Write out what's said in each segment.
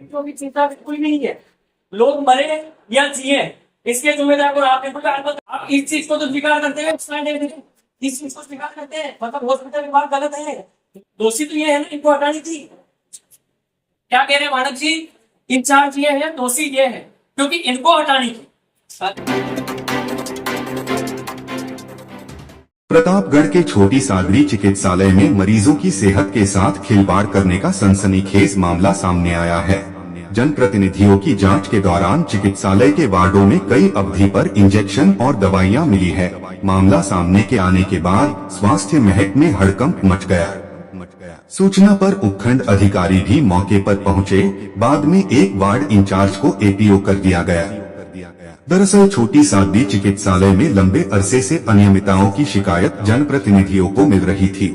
मरीजों की चिंता बिल्कुल नहीं है। लोग मरे या जिए इसके जिम्मेदार को आप इस चीज को तो स्वीकार करते हैं, इस चीज को स्वीकार करते हैं, मतलब हॉस्पिटल विभाग गलत है। दोषी तो ये है ना, इनको हटानी थी। क्या कह रहे हैं मानक जी? इंचार्ज ये है, दोषी ये है, क्योंकि इनको हटानी थी। प्रतापगढ़ के छोटी सादरी चिकित्सालय में मरीजों की सेहत के साथ खिलवाड़ करने का सनसनीखेज मामला सामने आया है। जनप्रतिनिधियों की जांच के दौरान चिकित्सालय के वार्डों में कई अवधि पर इंजेक्शन और दवाइयां मिली है। मामला सामने के आने के बाद स्वास्थ्य महक में हड़कंप मच गया। सूचना पर उपखंड अधिकारी भी मौके पर पहुंचे। बाद में एक वार्ड इंचार्ज को एपीओ कर दिया गया। दरअसल छोटी सादरी चिकित्सालय में लंबे अरसे से अनियमितताओं की शिकायत जनप्रतिनिधियों को मिल रही थी।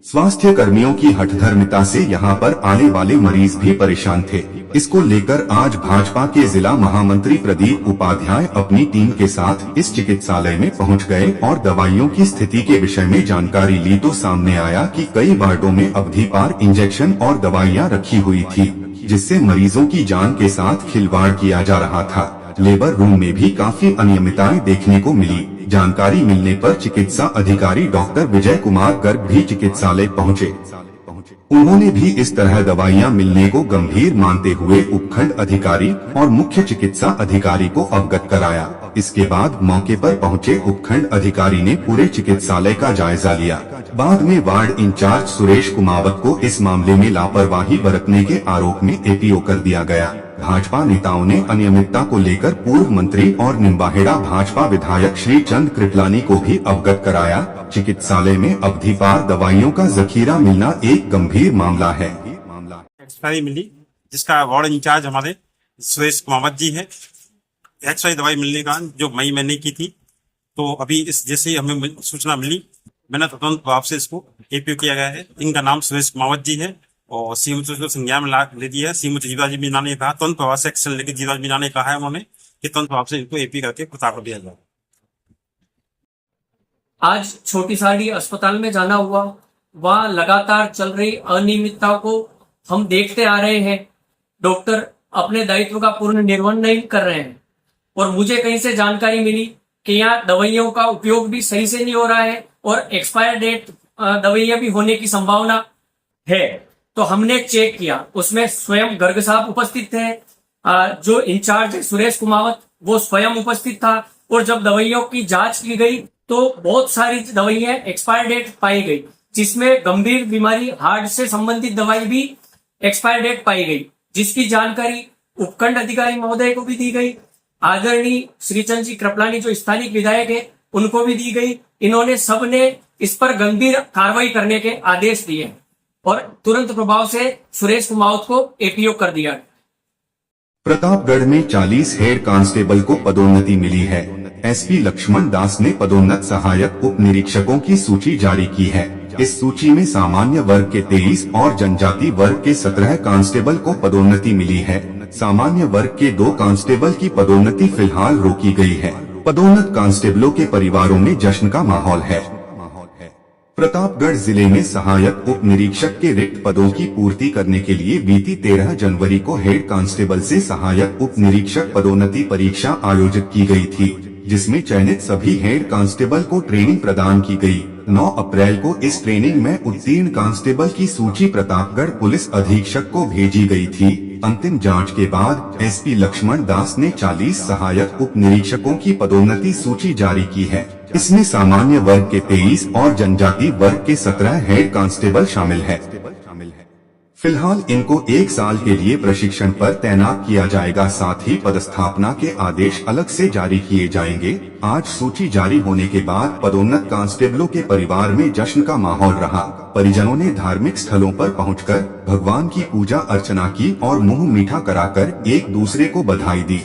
स्वास्थ्य कर्मियों की हठधर्मिता से यहां पर आने वाले मरीज भी परेशान थे। इसको लेकर आज भाजपा के जिला महामंत्री प्रदीप उपाध्याय अपनी टीम के साथ इस चिकित्सालय में पहुंच गए और दवाइयों की स्थिति के विषय में जानकारी ली तो सामने आया कि कई वार्डों में अवधि पार इंजेक्शन और दवाइयां रखी हुई थी, जिससे मरीजों की जान के साथ खिलवाड़ किया जा रहा था। लेबर रूम में भी काफी अनियमितताएं देखने को मिली। जानकारी मिलने पर चिकित्सा अधिकारी डॉक्टर विजय कुमार गर्ग भी चिकित्सालय पहुंचे। उन्होंने भी इस तरह दवाइयां मिलने को गंभीर मानते हुए उपखंड अधिकारी और मुख्य चिकित्सा अधिकारी को अवगत कराया। इसके बाद मौके पर पहुंचे उपखंड अधिकारी ने पूरे चिकित्सालय का जायजा लिया। बाद में वार्ड इंचार्ज सुरेश कुमावत को इस मामले में लापरवाही बरतने के आरोप में एपीओ कर दिया गया। भाजपा नेताओं ने अनियमितता को लेकर पूर्व मंत्री और निम्बाहेड़ा भाजपा विधायक श्री चंद कृपलानी को भी अवगत कराया। चिकित्सालय में अवधि पार दवाइयों का जखीरा मिलना एक गंभीर मामला है। एक्सपायरी मिली, जिसका वार्ड इंचार्ज हमारे सुरेश कुमावत जी है। एक्सपायरी दवाई मिलने का जो मई महीने की थी, तो अभी इस जैसे ही हमें सूचना मिली, मैंने तुरंत प्रभाव से इसको एपीओ किया गया है। इनका नाम सुरेश कुमावत जी है और सीएम को संज्ञान में ले दिया है। सीएम जीवाजी मीना ने कहा, तुरंत प्रभाव से एक्शन लेकर जीवाजी मीना ने कहा है उन्होंने कि तुरंत प्रभाव से इनको एपी करके प्रताप दिया जाए। आज छोटी साड़ी अस्पताल में जाना हुआ, वहां लगातार चल रही अनियमितताओं को हम देखते आ रहे हैं। डॉक्टर अपने दायित्व का पूर्ण निर्वहन नहीं कर रहे हैं और मुझे कहीं से जानकारी मिली कि यहाँ दवाइयों का उपयोग भी सही से नहीं हो रहा है और एक्सपायर डेट दवाइयां भी होने की संभावना है। तो हमने चेक किया, उसमें स्वयं गर्ग साहब उपस्थित थे, जो इंचार्ज है सुरेश कुमावत वो स्वयं उपस्थित था। और जब दवाइयों की जांच की गई तो बहुत सारी दवाइयां एक्सपायर डेट पाई गई, जिसमें गंभीर बीमारी हार्ट से संबंधित दवाई भी एक्सपायर डेट पाई गई, जिसकी जानकारी उपखंड अधिकारी महोदय को भी दी गई। आदरणीय श्रीचंद जी कृपलानी जो स्थानीय विधायक है उनको भी दी गई। इन्होंने सबने इस पर गंभीर कार्रवाई करने के आदेश दिए और तुरंत प्रभाव से सुरेश कुमावत को एपीओ कर दिया। प्रतापगढ़ में 40 हेड कांस्टेबल को पदोन्नति मिली है। एसपी लक्ष्मण दास ने पदोन्नत सहायक उप निरीक्षकों की सूची जारी की है। इस सूची में सामान्य वर्ग के 23 और जनजाति वर्ग के 17 कांस्टेबल को पदोन्नति मिली है। सामान्य वर्ग के 2 कांस्टेबल की पदोन्नति फिलहाल रोकी गई है। पदोन्नत कांस्टेबलों के परिवारों में जश्न का माहौल है। प्रतापगढ़ जिले में सहायक उप निरीक्षक के रिक्त पदों की पूर्ति करने के लिए बीती 13 जनवरी को हेड कांस्टेबल से सहायक उप निरीक्षक पदोन्नति परीक्षा आयोजित की गई थी, जिसमें चयनित सभी हेड कांस्टेबल को ट्रेनिंग प्रदान की गई। 9 अप्रैल को इस ट्रेनिंग में उत्तीर्ण कांस्टेबल की सूची प्रतापगढ़ पुलिस अधीक्षक को भेजी गई थी। अंतिम जांच के बाद एसपी लक्ष्मण दास ने 40 सहायक उप निरीक्षकों की पदोन्नति सूची जारी की है। इसमें सामान्य वर्ग के 23 और जनजाति वर्ग के 17 हेड कांस्टेबल शामिल है। फिलहाल इनको 1 साल के लिए प्रशिक्षण पर तैनात किया जाएगा। साथ ही पदस्थापना के आदेश अलग से जारी किए जाएंगे। आज सूची जारी होने के बाद पदोन्नत कांस्टेबलों के परिवार में जश्न का माहौल रहा। परिजनों ने धार्मिक स्थलों पर पहुंचकर भगवान की पूजा अर्चना की और मुंह मीठा कराकर एक दूसरे को बधाई दी।